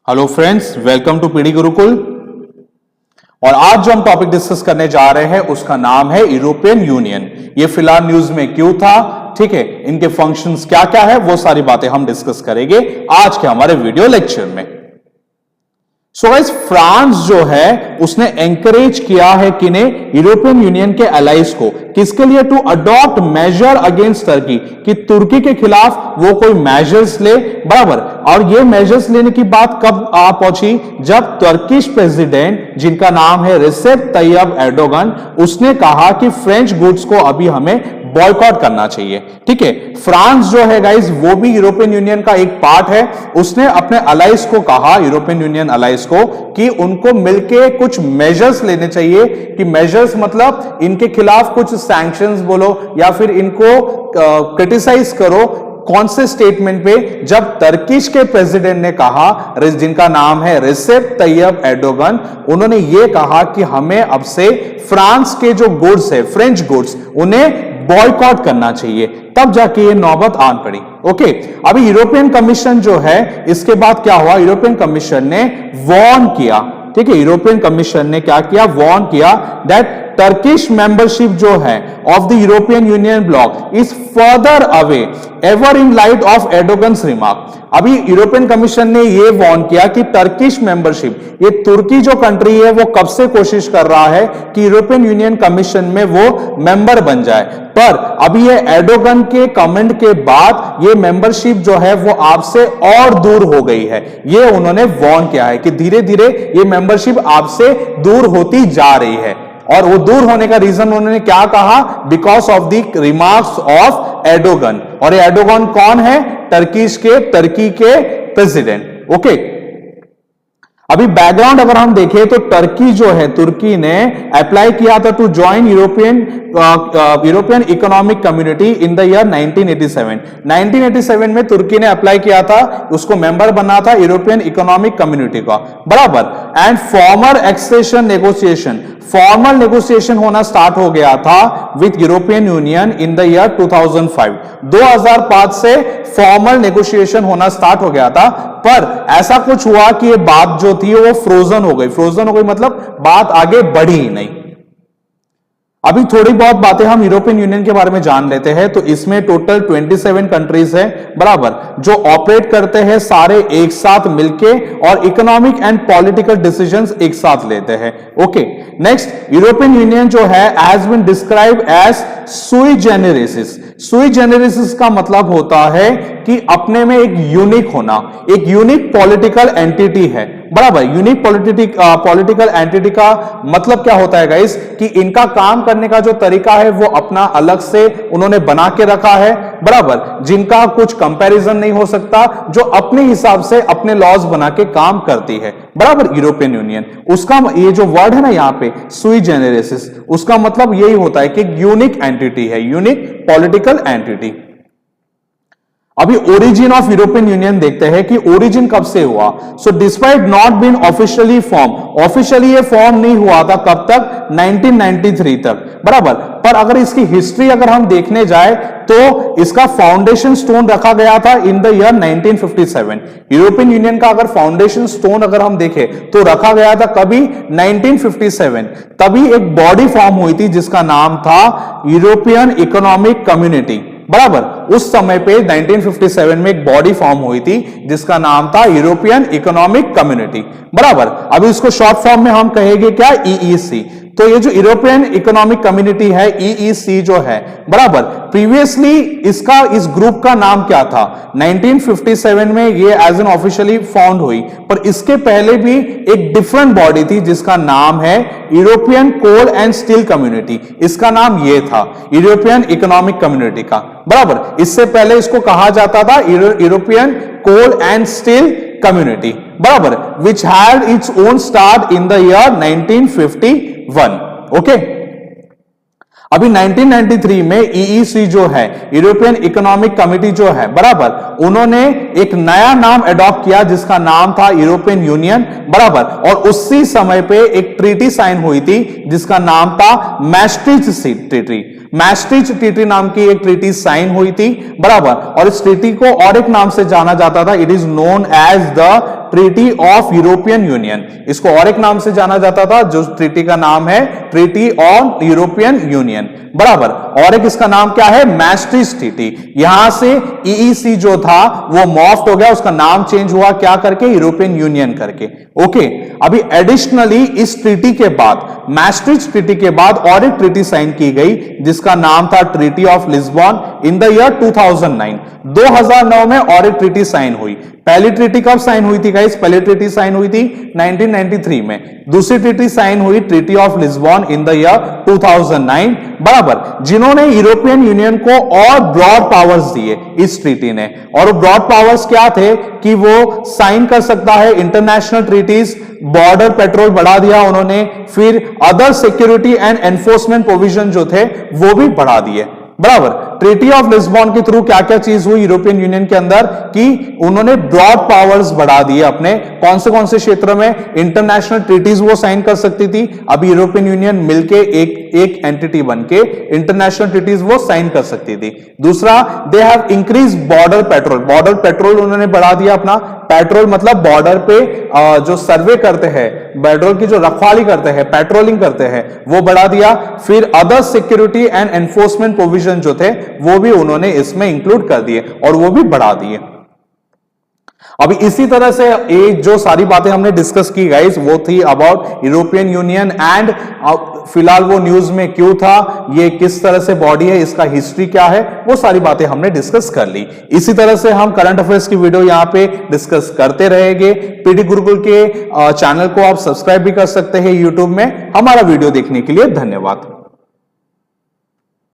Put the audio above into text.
Hello friends, welcome to PD Gurukul. और आज जो हम टॉपिक डिस्कस करने जा रहे हैं उसका नाम है यूरोपियन यूनियन। ये फिलहाल न्यूज में क्यों था, ठीक है, इनके फंक्शंस क्या क्या है, वो सारी बातें हम डिस्कस करेंगे आज के हमारे वीडियो लेक्चर में। सो गाइस, फ्रांस जो है उसने एंकरेज किया है किन्हें, यूरोपियन यूनियन के अलाइज को, किसके लिए, टू अडॉप्ट मेजर अगेंस्ट तुर्की, कि तुर्की के खिलाफ वो कोई मेजर्स ले, बराबर। और ये मेजर्स लेने की बात कब आ पहुंची, जब तुर्किश प्रेसिडेंट जिनका नाम है रिसेप तैयब एर्दोगन, उसने कहा कि फ्रेंच गुड्स को अभी हमें बॉयकॉट करना चाहिए। ठीक है, फ्रांस जो है गाइस वो भी यूरोपियन यूनियन का एक पार्ट है। उसने अपने अलाइज को कहा, यूरोपियन यूनियन अलाइज को, कि उनको मिलके कुछ मेजर्स लेने चाहिए, कि मेजर्स मतलब इनके खिलाफ कुछ सैंक्शंस बोलो या फिर इनको क्रिटिसाइज करो। कौन से स्टेटमेंट पे, जब तुर्किश के प्रेसिडेंट ने कहा, जिनका नाम है रिसेप तैयब एर्दोगन, उन्होंने ये कहा कि हमें अब से फ्रांस के जो गुड्स है, फ्रेंच गुड्स, उन्हें बॉयकॉट करना चाहिए। तब जाके ये नौबत आन पड़ी। ओके, अभी यूरोपियन कमीशन जो है, इसके बाद क्या हुआ, यूरोपियन कमीशन ने वार्न किया। ठीक है, यूरोपियन कमीशन ने क्या किया, वार्न किया दैट टर्किश मेंबरशिप जो है of the European union bloc is further away ever in light of Erdogan's remark. अभी यूरोपियन कमीशन ने यह वार्न किया कि टर्किश मेंबरशिप, ये तुर्की जो कंट्री है वो कब से कोशिश कर रहा है कि यूरोपियन यूनियन कमीशन में वो मेंबर बन जाए, पर अभी ये एर्दोगन के कमेंट के बाद ये मेंबरशिप जो है वो आपसे और दूर हो गई है। ये उन्होंने वार्न किया है कि धीरे धीरे ये मेंबरशिप आपसे दूर होती जा रही है। और वो दूर होने का रीजन उन्होंने क्या कहा, because of the remarks of Erdogan. और एर्दोगन कौन है, टर्की के प्रेसिडेंट। ओके, अभी बैकग्राउंड अगर हम देखें तो टर्की जो है, तुर्की ने अप्लाई किया था to join European economic community in the year 1987। 1987 में तुर्की ने अप्लाई किया था, उसको मेंबर बनना था यूरोपियन इकोनॉमिक कम्युनिटी का, बराबर। एंड फॉर्मल नेगोशिएशन होना स्टार्ट हो गया था with European union in the year 2005। 2005 से फॉर्मल नेगोशिएशन होना स्टार्ट हो गया था, पर ऐसा कुछ हुआ कि ये बात जो थी वो फ्रोजन हो गई मतलब बात आगे बढ़ी ही नहीं। अभी थोड़ी बहुत बातें हम यूरोपियन यूनियन के बारे में जान लेते हैं। तो इसमें टोटल 27 कंट्रीज है, बराबर, जो ऑपरेट करते हैं सारे एक साथ मिलके और इकोनॉमिक एंड पॉलिटिकल डिसीजंस एक साथ लेते हैं। ओके, नेक्स्ट, यूरोपियन यूनियन जो है हैज बीन डिस्क्राइब एज सुई जेनेरिस। सुई जेनेरिस का मतलब होता है कि अपने में एक यूनिक होना, एक यूनिक पॉलिटिकल एंटिटी है, बराबर। यूनिक पॉलिटिकल एंटिटी का मतलब क्या होता है गाइस, कि इनका काम करने का जो तरीका है वो अपना अलग से उन्होंने बना के रखा है, बराबर, जिनका कुछ कंपैरिजन नहीं हो सकता, जो अपने हिसाब से अपने लॉज बना के काम करती है, बराबर। यूरोपियन यूनियन, उसका ये जो वर्ड है ना यहाँ पे सुई जेनेरिस, उसका मतलब यही होता है कि यूनिक एंटिटी है, यूनिक पॉलिटिकल एंटिटी। अभी ओरिजिन ऑफ यूरोपियन यूनियन देखते हैं कि ओरिजिन कब से हुआ। So despite not been officially form, officially ये फॉर्म नहीं हुआ था, कब तक, 1993 तक, बराबर। पर अगर इसकी हिस्ट्री अगर हम देखने जाए तो इसका फाउंडेशन स्टोन रखा गया था इन द ईयर 1957। यूरोपियन यूनियन का अगर फाउंडेशन स्टोन अगर हम देखें तो रखा गया था कभी, 1957। तभी एक बॉडी फॉर्म हुई थी जिसका नाम था यूरोपियन इकोनॉमिक कम्युनिटी, बराबर। उस समय पे 1957 में एक बॉडी फॉर्म हुई थी जिसका नाम था यूरोपियन इकोनॉमिक कम्युनिटी, बराबर। अभी इसको शॉर्ट फॉर्म में हम कहेंगे क्या, ईईसी। तो ये जो यूरोपियन इकोनॉमिक कम्युनिटी है, ईईसी जो है, बराबर, प्रीवियसली इस ग्रुप का नाम क्या था, 1957 में ये एज एन ऑफिशियली फाउंड हुई, पर इसके पहले भी एक डिफरेंट बॉडी थी जिसका नाम है European coal and steel community. इसका नाम ये था, यूरोपियन इकोनॉमिक कम्युनिटी का, बराबर। इससे पहले इसको कहा जाता था European coal and steel community, बराबर, which had its own start in the year 1951। Okay, अभी 1993 में ईईसी जो है, यूरोपियन इकोनॉमिक कमिटी जो है, बराबर, उन्होंने एक नया नाम अडॉप्ट किया जिसका नाम था यूरोपियन यूनियन, बराबर। और उसी समय पे एक ट्रीटी साइन हुई थी जिसका नाम था मैस्ट्रिक्ट ट्रीटी। मैस्ट्रिक्ट ट्रीटी नाम की एक ट्रीटी साइन हुई थी, बराबर। और इस ट्रीटी को और एक नाम से जाना जाता था, it is known as the treaty of European union. इसको और एक नाम से जाना जाता था, जो ट्रीटी का नाम है ट्रीटी ऑन यूरोपियन यूनियन, बराबर। और एक इसका नाम क्या है, मैस्ट्रिक्ट ट्रीटी। यहां से ईईसी जो था वो मॉर्फ्ड हो गया, उसका नाम चेंज हुआ क्या करके, यूरोपियन यूनियन करके। ओके, अभी एडिशनली इस ट्रीटी के बाद, मैस्ट्रिक्ट ट्रीटी के बाद और एक ट्रीटी साइन की गई जिसका नाम था treaty of Lisbon in the year 2009। 2009 में और एक ट्रीटी साइन हुई। पहली ट्रीटी कब साइन हुई थी गाइस? पहली ट्रीटी साइन हुई थी 1993 में। दूसरी ट्रीटी साइन हुई treaty of Lisbon in the year 2009, बराबर, जिन्होंने यूरोपियन यूनियन को और ब्रॉड पावर्स दिए इस ट्रीटी ने। और ब्रॉड पावर्स क्या थे कि वो साइन कर सकता है इंटरनेशनल ट्रीटीज, बॉर्डर पेट्रोल बढ़ा दिया उन्होंने, फिर other security and enforcement provision जो थे वो भी बढ़ा दिए, बराबर। ट्रीटी ऑफ लिस्बन के थ्रू क्या क्या चीज हुई यूरोपियन यूनियन के अंदर कि उन्होंने ब्रॉड पावर्स बढ़ा दिए अपने, कौन से क्षेत्र में इंटरनेशनल ट्रीटीज वो साइन कर सकती थी। अब यूरोपियन यूनियन मिलके एक एंटिटी बनके इंटरनेशनल ट्रीटीज वो साइन कर सकती थी। दूसरा, they have increase border patrol उन्होंने बढ़ा दिया अपना। पेट्रोल मतलब बॉर्डर पे जो सर्वे करते हैं, बॉर्डर की जो रखवाली करते हैं, पेट्रोलिंग करते हैं, वो बढ़ा दिया। फिर other security and enforcement provision जो थे वो भी उन्होंने इसमें इंक्लूड कर दिए और वो भी बढ़ा दिए। अभी इसी तरह से एक जो सारी बातें हमने डिस्कस की गाइस वो थी अबाउट यूरोपियन यूनियन एंड फिलहाल वो न्यूज में क्यों था, ये किस तरह से बॉडी है, इसका हिस्ट्री क्या है, वो सारी बातें हमने डिस्कस कर ली। इसी तरह से हम करंट अफेयर्स की वीडियो यहां पे डिस्कस करते रहेंगे। पीडी गुरुकुल के चैनल को आप सब्सक्राइब भी कर सकते हैं यूट्यूब में। हमारा वीडियो देखने के लिए धन्यवाद।